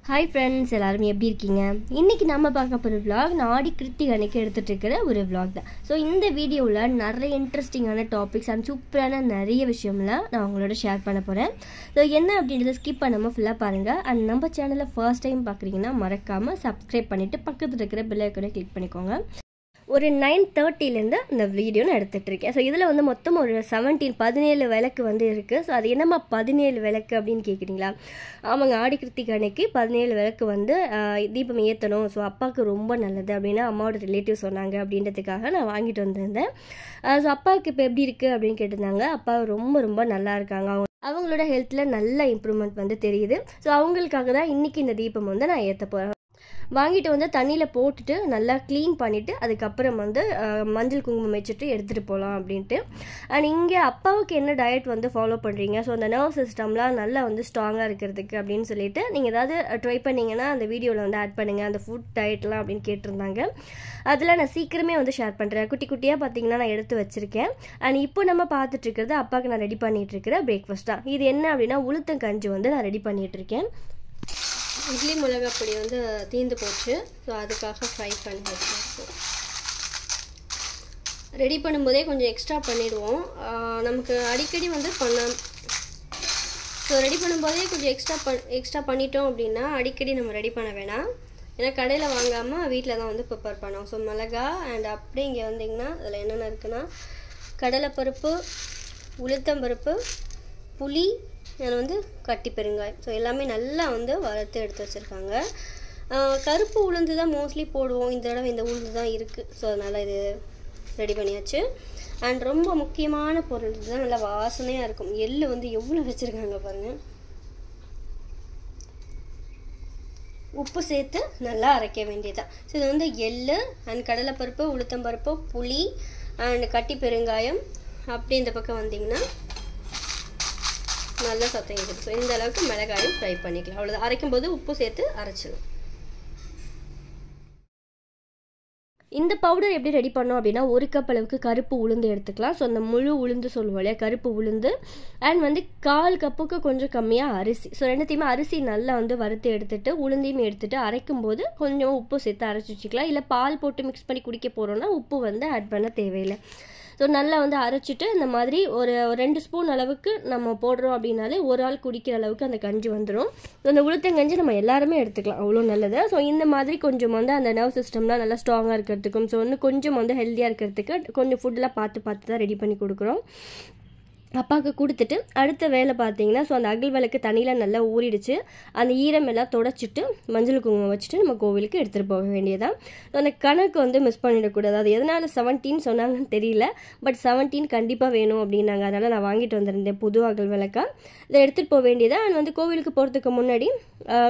Hi friends, எல்லாருமே எப்படி இருக்கீங்க? இன்றைக்கி நம்ம பார்க்க போகிற vlog நான் ஆடி கிருத்திகை அன்னைக்கு எடுத்துகிட்டு இருக்கிற ஒரு vlog தான். ஸோ இந்த வீடியோவில் நிறைய இன்ட்ரெஸ்டிங்கான டாபிக்ஸ் அண்ட் சூப்பரான நிறைய விஷயம்லாம் நான் உங்களோட ஷேர் பண்ண போகிறேன். ஸோ என்ன அப்படின்றத ஸ்கிப் பண்ணாமல் ஃபுல்லாக பாருங்கள். அண்ட் நம்ம சேனலை ஃபர்ஸ்ட் டைம் பார்க்குறீங்கன்னா மறக்காமல் சப்ஸ்கிரைப் பண்ணிவிட்டு பக்கத்தில் இருக்கிற பெல் ஐக்கானை கிளிக் பண்ணிக்கோங்க. ஒரு 9:30 இந்த வீடியோ நான் எடுத்துகிட்ருக்கேன். ஸோ இதில் வந்து மொத்தம் ஒரு 17 விளக்கு வந்து இருக்குது. ஸோ அது என்னம்மா 17 விளக்கு அப்படின்னு கேட்குறீங்களா? ஆமாங்க, ஆடி கிருத்திகை அன்னைக்கு 17 விளக்கு வந்து தீபம் ஏற்றணும். ஸோ அப்பாவுக்கு ரொம்ப நல்லது அப்படின்னு அம்மாவோட ரிலேட்டிவ் சொன்னாங்க. அப்படின்றதுக்காக நான் வாங்கிட்டு வந்திருந்தேன். ஸோ அப்பாவுக்கு இப்போ எப்படி இருக்குது அப்படின்னு கேட்டிருந்தாங்க. அப்பா ரொம்ப ரொம்ப நல்லா இருக்காங்க. அவங்களோட ஹெல்த்தில் நல்ல இம்ப்ரூவ்மெண்ட் வந்து தெரியுது. ஸோ அவங்களுக்காக தான் இன்றைக்கி இந்த தீபம் வந்து நான் ஏற்ற போகிறேன். வாங்கிட்டு வந்து தண்ணியில் போட்டுட்டு நல்லா க்ளீன் பண்ணிவிட்டு அதுக்கப்புறம் வந்து மஞ்சள் குங்குமம் வச்சுட்டு எடுத்துகிட்டு போகலாம் அப்படின்ட்டு. அண்ட் இங்கே அப்பாவுக்கு என்ன டயட் வந்து ஃபாலோ பண்ணுறீங்க, ஸோ அந்த நர்வ் சிஸ்டம்லாம் நல்லா வந்து ஸ்ட்ராங்காக இருக்கிறதுக்கு அப்படின்னு சொல்லிட்டு நீங்கள் ஏதாவது ட்ரை பண்ணிங்கன்னா அந்த வீடியோவில் வந்து ஆட் பண்ணுங்கள் அந்த ஃபுட் டயட்லாம் அப்படின்னு கேட்டிருந்தாங்க. அதில் நான் சீக்கிரமே வந்து ஷேர் பண்ணுறேன். குட்டி குட்டியாக பார்த்தீங்கன்னா நான் எடுத்து வச்சுருக்கேன். அண்ட் இப்போ நம்ம பார்த்துட்ருக்கிறது அப்பாவுக்கு நான் ரெடி பண்ணிகிட்ருக்கிற பிரேக்ஃபாஸ்ட் தான். இது என்ன அப்படின்னா உளுத்தங்கஞ்சி வந்து நான் ரெடி பண்ணிகிட்ருக்கேன். இட்லி மிளகாய் பொடி வந்து தீர்ந்து போச்சு. ஸோ அதுக்காக ஃப்ரை பண்ணி வச்சுருக்கோம். ரெடி பண்ணும்போதே கொஞ்சம் எக்ஸ்ட்ரா பண்ணிவிடுவோம். நமக்கு அடிக்கடி வந்து ஸோ ரெடி பண்ணும்போதே கொஞ்சம் எக்ஸ்ட்ரா பண்ணிட்டோம் அப்படின்னா அடிக்கடி நம்ம ரெடி பண்ண வேணாம். ஏன்னா கடையில் வாங்காமல் வீட்டில் தான் வந்து ப்ரிப்பேர் பண்ணோம். ஸோ மிளகா அண்ட் அப்படியே இங்கே வந்திங்கன்னா அதில் என்னென்ன இருக்குன்னா கடலைப்பருப்பு, உளுத்தம்பருப்பு, புளி, அதில் வந்து கட்டி பெருங்காயம். ஸோ எல்லாமே நல்லா வந்து வறுத்து எடுத்து வச்சுருக்காங்க. கருப்பு உளுந்து தான் மோஸ்ட்லி போடுவோம். இந்த தடவை இந்த உளுந்து தான் இருக்குது. ஸோ அதனால் இது ரெடி பண்ணியாச்சு. அண்ட் ரொம்ப முக்கியமான பொருள் இதுதான், நல்லா வாசனையாக இருக்கும். எள்ளு வந்து எவ்வளோ வச்சுருக்காங்க பாருங்கள். உப்பு சேர்த்து நல்லா அரைக்க வேண்டியதான். ஸோ இது வந்து எள்ளு அண்ட் கடலைப்பருப்பு, உளுத்தம்பருப்பு, புளி அண்ட் கட்டி பெருங்காயம். அப்படி இந்த பக்கம் வந்திங்கன்னா நல்லா சத்தம் இருக்குது. ஸோ இந்த அளவுக்கு மிளகாயும் ஃப்ரை பண்ணிக்கலாம். அவ்வளோதான். அரைக்கும் போது உப்பு சேர்த்து அரைச்சிடும். இந்த பவுடர் எப்படி ரெடி பண்ணோம் அப்படின்னா 1 கப் அளவுக்கு கருப்பு உளுந்து எடுத்துக்கலாம். ஸோ அந்த முழு உளுந்து சொல்லுவோம் இல்லையா, கருப்பு உளுந்து. அண்ட் வந்து 1/4 கப்புக்கு கொஞ்சம் கம்மியாக அரிசி. ஸோ ரெண்டுத்தையுமே அரிசி நல்லா வந்து வறுத்து எடுத்துகிட்டு உளுந்தையும் எடுத்துகிட்டு அரைக்கும் போது கொஞ்சம் உப்பு சேர்த்து அரைச்சி வச்சுக்கலாம். இல்லை பால் போட்டு மிக்ஸ் பண்ணி குடிக்க போகிறோன்னா உப்பு வந்து ஆட் பண்ண தேவையில்லை. ஸோ நல்லா வந்து அரைச்சிட்டு இந்த மாதிரி ஒரு 2 ஸ்பூன் அளவுக்கு நம்ம போடுறோம் அப்படின்னாலே ஒரு ஆள் குடிக்கிற அளவுக்கு அந்த கஞ்சி வந்துடும். ஸோ அந்த உளுத்தங்கஞ்சி நம்ம எல்லாருமே எடுத்துக்கலாம், அவ்வளோ நல்லது. ஸோ இந்த மாதிரி கொஞ்சம் வந்து அந்த நர்வ் சிஸ்டம்லாம் நல்லா ஸ்ட்ராங்காக இருக்கிறதுக்கும் ஸோ வந்து கொஞ்சம் வந்து ஹெல்த்தியாக இருக்கிறதுக்கு கொஞ்சம் ஃபுட்டெலாம் பார்த்து தான் ரெடி பண்ணி கொடுக்குறோம். அப்பாவுக்கு கொடுத்துட்டு அடுத்த வேலை பார்த்தீங்கன்னா ஸோ அந்த அகல் விளக்கு தண்ணியில் நல்லா ஊறிடுச்சு. அந்த ஈரம் எல்லாம் தொடச்சிட்டு மஞ்சள் குங்குமம் வச்சுட்டு நம்ம கோவிலுக்கு எடுத்துகிட்டு போக வேண்டியதான். ஸோ அந்த கணக்கு வந்து மிஸ் பண்ணிடக்கூடாது. அது எதனால் 17 சொன்னாங்கன்னு தெரியல, பட் 17 கண்டிப்பாக வேணும் அப்படின்னாங்க. அதனால் நான் வாங்கிட்டு வந்திருந்தேன் புது அகல் விளக்காக. இதை எடுத்துகிட்டு போக வேண்டியதான். அண்ட் வந்து கோவிலுக்கு போகிறதுக்கு முன்னாடி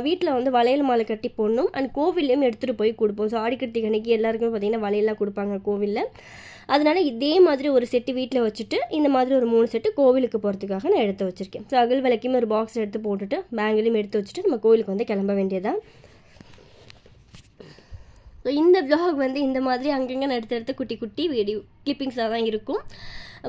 வீட்டில் வந்து வளையல் மாலை கட்டி போடணும். அண்ட் கோவிலையும் எடுத்துகிட்டு போய் கொடுப்போம். ஸோ ஆடி கிருத்திகை அன்னைக்கு எல்லாருக்குமே பார்த்திங்கன்னா வளையல்லாம் கொடுப்பாங்க கோவிலில். அதனால் இதே மாதிரி ஒரு செட்டு வீட்டில் வச்சுட்டு இந்த மாதிரி ஒரு 3 செட்டு கோவிலுக்கு போகிறதுக்காக நான் எடுத்து வச்சுருக்கேன். ஸோ அகல் விளக்கையும் ஒரு பாக்ஸ் எடுத்து போட்டுட்டு பேங்கிலையும் எடுத்து வச்சுட்டு நம்ம கோவிலுக்கு வந்து கிளம்ப வேண்டியதான். ஸோ இந்த vlog வந்து இந்த மாதிரி அங்கங்கே நான் எடுத்து குட்டி குட்டி வீடியோ கிளிப்பிங்ஸாக தான் இருக்கும்.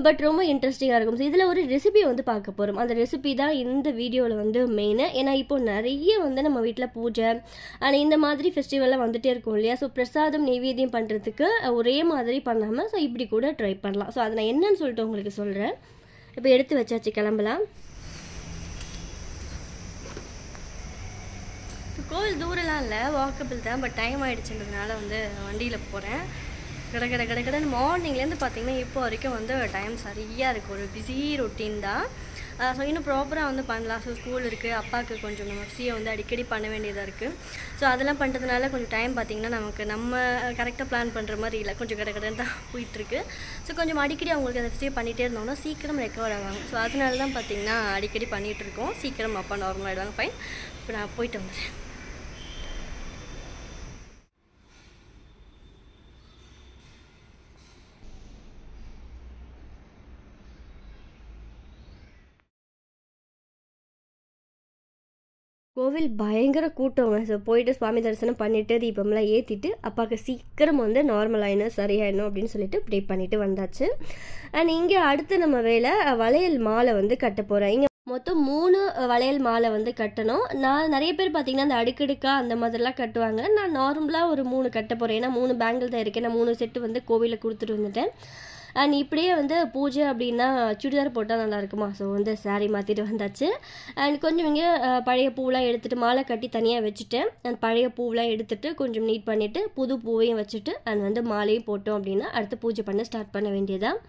பட் ரொம்ப இன்ட்ரெஸ்டிங்காக இருக்கும். ஸோ இதில் ஒரு ரெசிபி வந்து பார்க்க போகிறோம். அந்த ரெசிபி தான் இந்த வீடியோவில் வந்து மெயின். ஏன்னா இப்போது நிறைய வந்து நம்ம வீட்டில் பூஜை அண்ட் இந்த மாதிரி ஃபெஸ்டிவல்லாம் வந்துகிட்டே இருக்கும் இல்லையா. ஸோ பிரசாதம் நெய்வேத்தியம் பண்ணுறதுக்கு ஒரே மாதிரி பண்ணாமல் ஸோ இப்படி கூட ட்ரை பண்ணலாம். ஸோ அதை நான் என்னன்னு சொல்லிட்டு உங்களுக்கு சொல்கிறேன். இப்போ எடுத்து வச்சாச்சு, கிளம்பலாம். கோவில் தூரம்லாம் இல்லை, வாக்கபிள் தான். பட் டைம் ஆகிடுச்சுன்றதுனால வந்து வண்டியில் போகிறேன். கடன்னு மார்னிங்லேருந்து பார்த்திங்கன்னா இப்போ வரைக்கும் வந்து டைம் சரியாக இருக்குது. ஒரு பிஸி ரொட்டீன் தான். ஸோ இன்னும் ப்ராப்பராக வந்து பண்ணலாம். ஸோ ஸ்கூல் இருக்குது, அப்பாவுக்கு கொஞ்சம் நம்ம ஃப்ரீயை வந்து அடிக்கடி பண்ண வேண்டியதாக இருக்குது. ஸோ அதெல்லாம் பண்ணுறதுனால கொஞ்சம் டைம் பார்த்திங்கன்னா நமக்கு நம்ம கரெக்டாக பிளான் பண்ணுற மாதிரி இல்லை, கொஞ்சம் கடன்னு தான் போயிட்டுருக்கு. ஸோ கொஞ்சம் அடிக்கடி அவங்களுக்கு அந்த ஃப்ரீயை பண்ணிகிட்டே இருந்தோம்னா சீக்கிரம் ரெக்கவர் ஆவாங்க. ஸோ அதனால தான் பார்த்திங்கன்னா அடிக்கடி பண்ணிகிட்ருக்கோம். சீக்கிரம் அப்பா நார்மல் ஆகிடுவாங்க. ஃபைன், இப்போ நான் போயிட்டு வந்துடுறேன். கோவில் பயங்கர கூட்டங்க. ஸோ போயிட்டு சுவாமி தரிசனம் பண்ணிவிட்டு தீபம்லாம் ஏற்றிட்டு அப்பாவுக்கு சீக்கிரம் வந்து நார்மல் ஆகிடும், சரியாயிடணும் அப்படின்னு சொல்லிட்டு ப்ரே பண்ணிவிட்டு வந்தாச்சு. அண்ட் இங்கே அடுத்து நம்ம வேலை வளையல் மாலை வந்து கட்ட போகிறேன். இங்கே மொத்தம் 3 வளையல் மாலை வந்து கட்டணும். நான் நிறைய பேர் பார்த்தீங்கன்னா அந்த அடுக்கடுக்கா அந்த மாதிரிலாம் கட்டுவாங்க. நான் நார்மலாக ஒரு 3 கட்ட போகிறேன். ஏன்னா 3 பேங்கிள் தான் இருக்குது. நான் 3 செட்டு வந்து கோவிலில் கொடுத்துட்டு வந்துட்டேன். அண்ட் இப்படியே வந்து பூஜை அப்படின்னா சுடிதார் போட்டால் நல்லா இருக்குமா, ஸோ வந்து சாரீ மாற்றிட்டு வந்தாச்சு. அண்ட் கொஞ்சம் இங்கே பழைய பூவெலாம் எடுத்துகிட்டு மாலை கட்டி தனியாக வச்சுட்டேன். அண்ட் பழைய பூவெலாம் எடுத்துகிட்டு கொஞ்சம் நீட் பண்ணிவிட்டு புது பூவையும் வச்சுட்டு அண்ட் வந்து மாலையும் போட்டோம் அப்படின்னா அடுத்து பூஜை பண்ண ஸ்டார்ட் பண்ண வேண்டியதான்.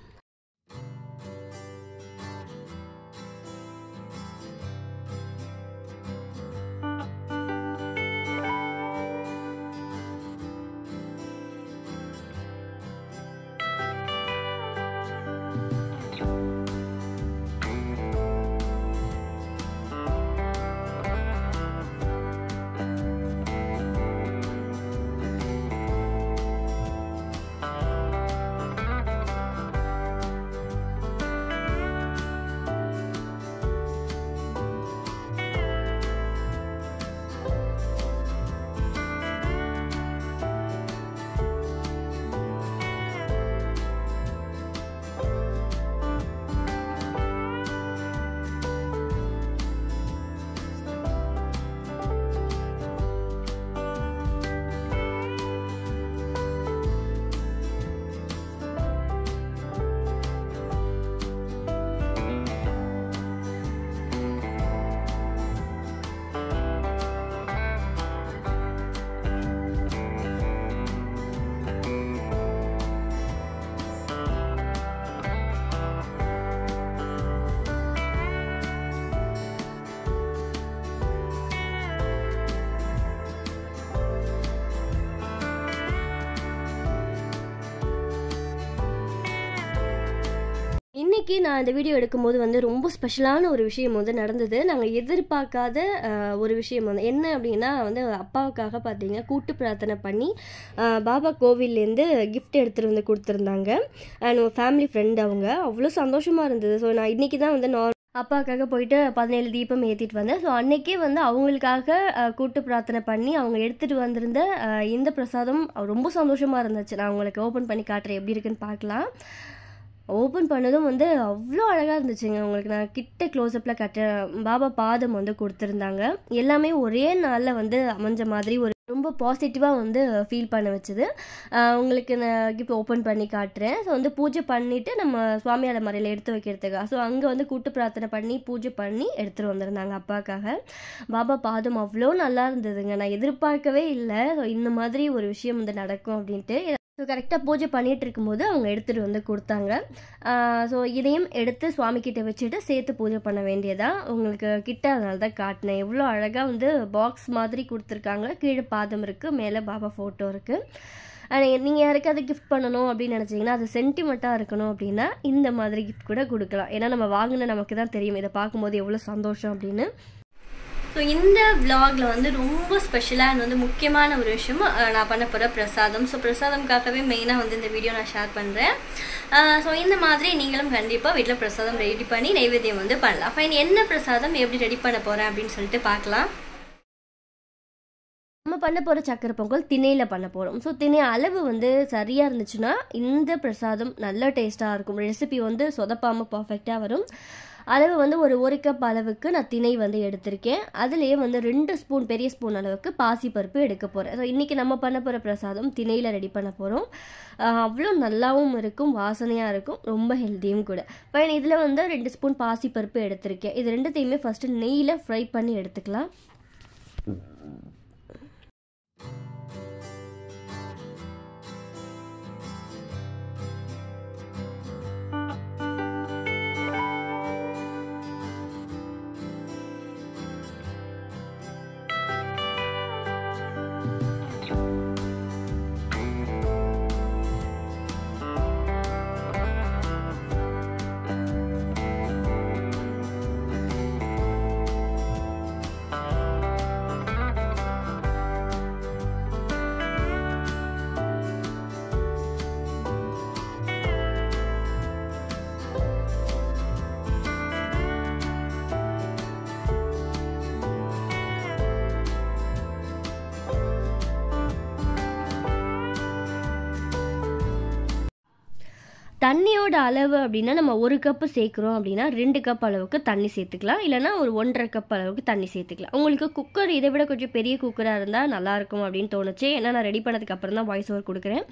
இன்றைக்கி நான் இந்த வீடியோ எடுக்கும்போது வந்து ரொம்ப ஸ்பெஷலான ஒரு விஷயம் வந்து நடந்தது. நாங்கள் எதிர்பார்க்காத ஒரு விஷயம் வந்து என்ன அப்படின்னா வந்து அப்பாவுக்காக பார்த்தீங்கன்னா கூட்டு பிரார்த்தனை பண்ணி பாபா கோவில்லேருந்து கிஃப்ட் எடுத்துகிட்டு வந்து கொடுத்துருந்தாங்க. அண்ட் ஃபேமிலி ஃப்ரெண்ட் அவங்க அவ்வளோ சந்தோஷமாக இருந்தது. ஸோ நான் இன்றைக்கி தான் வந்து அப்பாவுக்காக போயிட்டு 17 தீபம் ஏற்றிட்டு வந்தேன். ஸோ அன்றைக்கே வந்து அவங்களுக்காக கூட்டு பிரார்த்தனை பண்ணி அவங்க எடுத்துகிட்டு வந்திருந்த இந்த பிரசாதம் ரொம்ப சந்தோஷமாக இருந்துச்சு. நான் உங்களுக்கு ஓப்பன் பண்ணி காட்டுறேன், எப்படி இருக்குன்னு பார்க்கலாம். ஓப்பன் பண்ணதும் வந்து அவ்வளோ அழகாக இருந்துச்சுங்க. உங்களுக்கு நான் கிட்ட க்ளோஸ்அப்பில் பாபா பாதம் வந்து கொடுத்துருந்தாங்க. எல்லாமே ஒரே நாளில் வந்து அமைஞ்ச மாதிரி ஒரு ரொம்ப பாசிட்டிவாக வந்து ஃபீல் பண்ண வச்சுது. உங்களுக்கு நான் கிஃப்ட் ஓப்பன் பண்ணி காட்டுறேன். ஸோ வந்து பூஜை பண்ணிவிட்டு நம்ம சுவாமி அலமாரியில் எடுத்து வைக்கிறதுக்காக ஸோ அங்கே வந்து கூட்டு பிரார்த்தனை பண்ணி பூஜை பண்ணி எடுத்துகிட்டு வந்திருந்தாங்க அப்பாவுக்காக. பாபா பாதம் அவ்வளோ நல்லா இருந்ததுங்க. நான் எதிர்பார்க்கவே இல்லை ஸோ இந்த மாதிரி ஒரு விஷயம் வந்து நடக்கும் அப்படின்ட்டு. ஸோ கரெக்டாக பூஜை பண்ணிகிட்டு இருக்கும்போது அவங்க எடுத்துகிட்டு வந்து கொடுத்தாங்க. ஸோ இதையும் எடுத்து சுவாமிக்கிட்ட வச்சுட்டு சேர்த்து பூஜை பண்ண வேண்டியதாக உங்களுக்கு கிட்ட அதனால தான் காட்டினேன். எவ்வளோ அழகாக வந்து பாக்ஸ் மாதிரி கொடுத்துருக்காங்க. கீழே பாதம் இருக்குது, மேலே பாபா ஃபோட்டோ இருக்குது. நீங்கள் யாருக்காவது கிஃப்ட் பண்ணணும் அப்படின்னு நினச்சிங்கன்னா அது சென்டிமெண்ட்டாக இருக்கணும் அப்படின்னா இந்த மாதிரி கிஃப்ட் கூட கொடுக்கலாம். ஏன்னா நம்ம வாங்கின நமக்கு தான் தெரியும் இதை பார்க்கும்போது எவ்வளோ சந்தோஷம் அப்படின்னு. ஸோ இந்த விலாகில் வந்து ரொம்ப ஸ்பெஷலாக வந்து முக்கியமான ஒரு விஷயம் நான் பண்ண போகிற பிரசாதம். ஸோ பிரசாதம்காகவே மெயினாக வந்து இந்த வீடியோ நான் ஷேர் பண்ணுறேன். ஸோ இந்த மாதிரி நீங்களும் கண்டிப்பாக வீட்டில் பிரசாதம் ரெடி பண்ணி நைவேத்தியம் வந்து பண்ணலாம். ஃபைன், என்ன பிரசாதம் எப்படி ரெடி பண்ண போகிறேன் அப்படின்னு சொல்லிட்டு பார்க்கலாம். நம்ம பண்ண போகிற சக்கரை பொங்கல் திணையில் பண்ண போகிறோம். ஸோ திணை அளவு வந்து சரியாக இருந்துச்சுன்னா இந்த பிரசாதம் நல்ல டேஸ்ட்டாக இருக்கும். ரெசிபி வந்து சொதப்பாமல் பர்ஃபெக்டாக வரும். அளவு வந்து ஒரு கப் அளவுக்கு நான் திணை வந்து எடுத்திருக்கேன். அதுலேயே வந்து 2 ஸ்பூன் பெரிய ஸ்பூன் அளவுக்கு பாசிப்பருப்பு எடுக்க போகிறேன். ஸோ இன்றைக்கி நம்ம பண்ண போகிற பிரசாதம் திணையில் ரெடி பண்ண போகிறோம். அவ்வளோ நல்லாவும் இருக்கும், வாசனையாக இருக்கும், ரொம்ப ஹெல்த்தியும் கூட. பையன் இதில் வந்து 2 ஸ்பூன் பாசிப்பருப்பு எடுத்திருக்கேன். இது ரெண்டுத்தையுமே ஃபஸ்ட்டு நெய்யில் ஃப்ரை பண்ணி எடுத்துக்கலாம். தண்ணியோட அளவு அப்படின்னா நம்ம 1 கப்பு சேர்க்குறோம் அப்படின்னா 2 கப் அளவுக்கு தண்ணி சேர்த்துக்கலாம், இல்லைனா ஒரு 1.5 கப் அளவுக்கு தண்ணி சேர்த்துக்கலாம். உங்களுக்கு குக்கர் இதை விட கொஞ்சம் பெரிய குக்கராக இருந்தால் நல்லாயிருக்கும் அப்படின்னு தோணுச்சு. ஏன்னா நான் ரெடி பண்ணதுக்கு அப்புறம் தான் வாய்ஸ் ஓவர் கொடுக்குறேன்.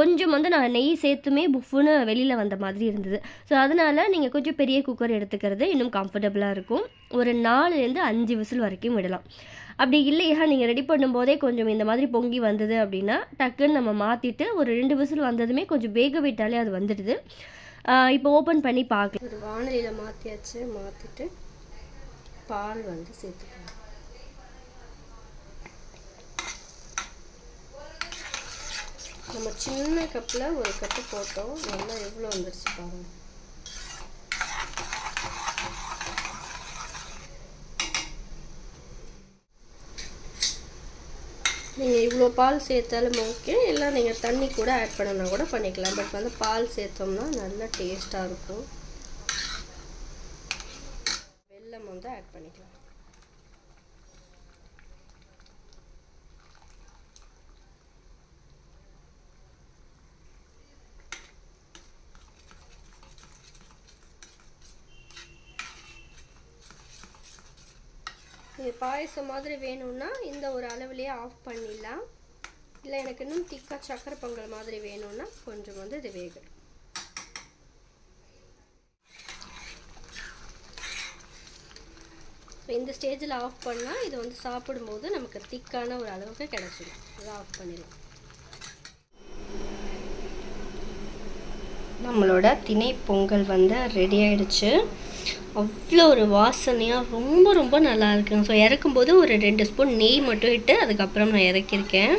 கொஞ்சம் வந்து நான் நெய் சேர்த்துமே புஃப்னு வெளியில் வந்த மாதிரி இருந்தது. ஸோ அதனால் நீங்கள் கொஞ்சம் பெரிய குக்கர் எடுத்துக்கிறது இன்னும் கம்ஃபர்டபுளாக இருக்கும். ஒரு 4லேருந்து 5 விசில் வரைக்கும் விடலாம். அப்படி இல்லையா நீங்கள் ரெடி பண்ணும்போதே கொஞ்சம் இந்த மாதிரி பொங்கி வந்தது அப்படின்னா டக்குன்னு நம்ம மாற்றிட்டு ஒரு 2 விசில் வந்ததுமே கொஞ்சம் வேக விட்டாலே அது வந்துடுது. இப்போ ஓப்பன் பண்ணி பார்க்கலாம். ஒரு வானலியில் மாற்றியாச்சு. மாற்றிட்டு பால் வந்து சேர்த்துக்கலாம். நம்ம சின்ன கப்பில் 1 கப்பு போட்டோம். நல்லா எவ்வளோ வந்துருச்சு பாருங்கள். நீங்கள் இவ்வளோ பால் சேர்த்தாலும் ஓகே, இல்லை நீங்கள் தண்ணி கூட ஆட் பண்ணனா கூட பண்ணிக்கலாம். பட் வந்து பால் சேர்த்தோம்னா நல்லா டேஸ்ட்டாக இருக்கும். வெல்லம் வந்து ஆட் பண்ணிக்கலாம். இது பாயசம் மாதிரி வேணும்னா இந்த ஒரு அளவுலேயே ஆஃப் பண்ணிடலாம். இல்லை எனக்கு இன்னும் திக்காக சக்கரை பொங்கல் மாதிரி வேணும்னா கொஞ்சம் வந்து இது வேகும். இந்த ஸ்டேஜில் ஆஃப் பண்ணால் இது வந்து சாப்பிடும்போது நமக்கு திக்கான ஒரு அளவுக்கு கிடச்சிடும். இதை ஆஃப் பண்ணிடலாம். நம்மளோட திணை பொங்கல் வந்து ரெடி ஆகிடுச்சு. அவ்வளோ ஒரு வாசனையாக ரொம்ப ரொம்ப நல்லா இருக்குங்க. ஸோ இறக்கும்போது ஒரு 2 ஸ்பூன் நெய் மட்டும் இட்டு அதுக்கப்புறம் நான் இறக்கியிருக்கேன்.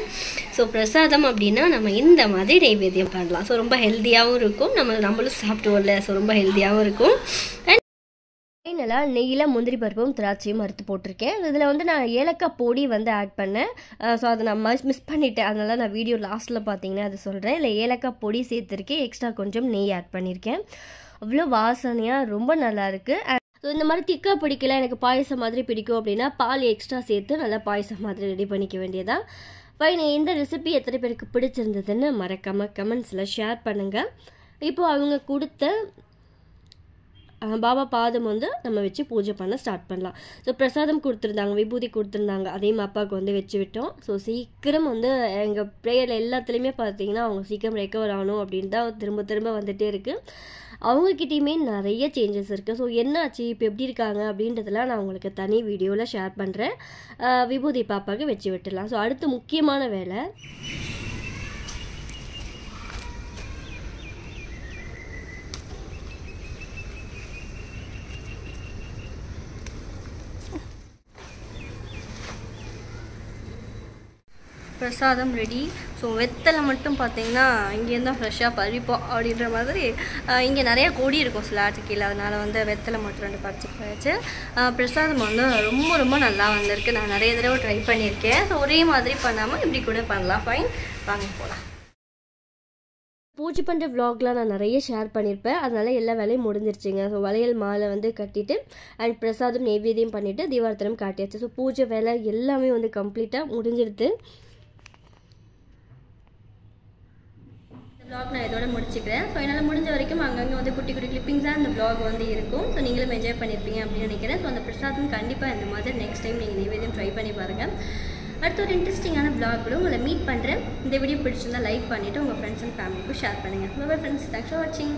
ஸோ பிரசாதம் அப்படின்னா நம்ம இந்த மாதிரி நெய்வேத்தியம் பண்ணலாம். ஸோ ரொம்ப ஹெல்த்தியாகவும் இருக்கும். நம்மளும் சாப்பிடுவோம்ல, ஸோ ரொம்ப ஹெல்த்தியாகவும் இருக்கும். ஃபைனலாக நெய்யில் முந்திரி பருப்பும் திராட்சையும் அறுத்து போட்டிருக்கேன். இதில் வந்து நான் ஏலக்காய் பொடி வந்து ஆட் பண்ணேன். ஸோ அதை நான் மிஸ் பண்ணிட்டேன். அதனால் நான் வீடியோ லாஸ்ட்டில் பார்த்தீங்கன்னா அது சொல்கிறேன். இல்லை ஏலக்காய் பொடி சேர்த்துருக்கேன். எக்ஸ்ட்ரா கொஞ்சம் நெய் ஆட் பண்ணியிருக்கேன். அவ்வளோ வாசனையாக ரொம்ப நல்லாயிருக்கு. ஸோ இந்த மாதிரி திக்காக பிடிக்கல, எனக்கு பாயசம் மாதிரி பிடிக்கும் அப்படின்னா பால் எக்ஸ்ட்ரா சேர்த்து நல்லா பாயசம் மாதிரி ரெடி பண்ணிக்க வேண்டியதான். ஃபைன். இந்த ரெசிபி எத்தனை பேருக்கு பிடிச்சிருந்ததுன்னு மறக்காமல் கமெண்ட்ஸில் ஷேர் பண்ணுங்கள். இப்போது அவங்க கொடுத்த பாபா பாதம் வந்து நம்ம வச்சு பூஜை பண்ண ஸ்டார்ட் பண்ணலாம். ஸோ பிரசாதம் கொடுத்துருந்தாங்க, விபூதி கொடுத்துருந்தாங்க, அதையும் அப்பாவுக்கு வந்து வச்சு விட்டோம். ஸோ சீக்கிரம் வந்து எங்கள் ப்ரேயரில் எல்லாத்துலேயுமே பார்த்தீங்கன்னா அவங்க சீக்கிரம் ரெக்கவர் ஆகணும் அப்படின்னு தான் திரும்ப திரும்ப வந்துகிட்டே இருக்குது. அவங்கக்கிட்டேயுமே நிறைய சேஞ்சஸ் இருக்குது. ஸோ என்னாச்சு, இப்போ எப்படி இருக்காங்க அப்படின்றதெல்லாம் நான் உங்களுக்கு தனி வீடியோவில் ஷேர் பண்ணுறேன். விபூதி பாப்பாவுக்கு வச்சு விட்டுடலாம். ஸோ அடுத்து முக்கியமான வேலை பிரசாதம் ரெடி. ஸோ வெத்தலை மட்டும் பார்த்தீங்கன்னா இங்கேருந்து தான் ஃப்ரெஷ்ஷாக பறிப்போம் அப்படின்ற மாதிரி. இங்கே நிறையா கொடி இருக்கும் ஸ்லாட்டு கீழே, அதனால் வந்து வெத்தலை மட்டும் 2 பறிச்சு போயாச்சு. பிரசாதம் வந்து ரொம்ப ரொம்ப நல்லா வந்திருக்கு. நான் நிறைய தடவை ட்ரை பண்ணியிருக்கேன். ஸோ ஒரே மாதிரி பண்ணாமல் இப்படி கூட பண்ணலாம். ஃபைன், வாங்க போகலாம். பூஜை பண்ணுற விலாக்லாம் நான் நிறைய ஷேர் பண்ணியிருப்பேன். அதனால் எல்லா வேலையும் முடிஞ்சிருச்சுங்க. ஸோ வளையல் மாலை வந்து கட்டிட்டு அண்ட் பிரசாதம் நெய்வேத்தியம் பண்ணிவிட்டு தீபார்த்தனம் காட்டியாச்சு. ஸோ பூஜை வேலை எல்லாமே வந்து கம்ப்ளீட்டாக முடிஞ்சிடுது. vlog நான் இதோட முடிச்சுக்கிறேன். ஸோ என்னால் முடிஞ்ச வரைக்கும் அங்கங்கே வந்து குட்டி குட்டி கிளிப்பிங்ஸாக அந்த vlog வந்து இருக்கும். ஸோ நீங்களும் என்ஜாய் பண்ணியிருப்பீங்க அப்படின்னு நினைக்கிறேன். ஸோ அந்த பிரசாதம் கண்டிப்பாக இந்த மாதிரி நெக்ஸ்ட் டைம் நீங்கள் நெய்வேத்தியம் ட்ரை பண்ணி பாருங்கள். அடுத்த ஒரு இன்ட்ரெஸ்டிங்கான vlog கூட உங்களை மீட் பண்ணுறேன். இந்த வீடியோ பிடிச்சிருந்தால் லைக் பண்ணிவிட்டு உங்கள் ஃப்ரெண்ட்ஸ் அண்ட் ஃபேமிலிக்கும் ஷேர் பண்ணுங்கள். பை ஃப்ரெண்ட்ஸ், தேங்க்ஸ் ஃபார் வாட்சிங்.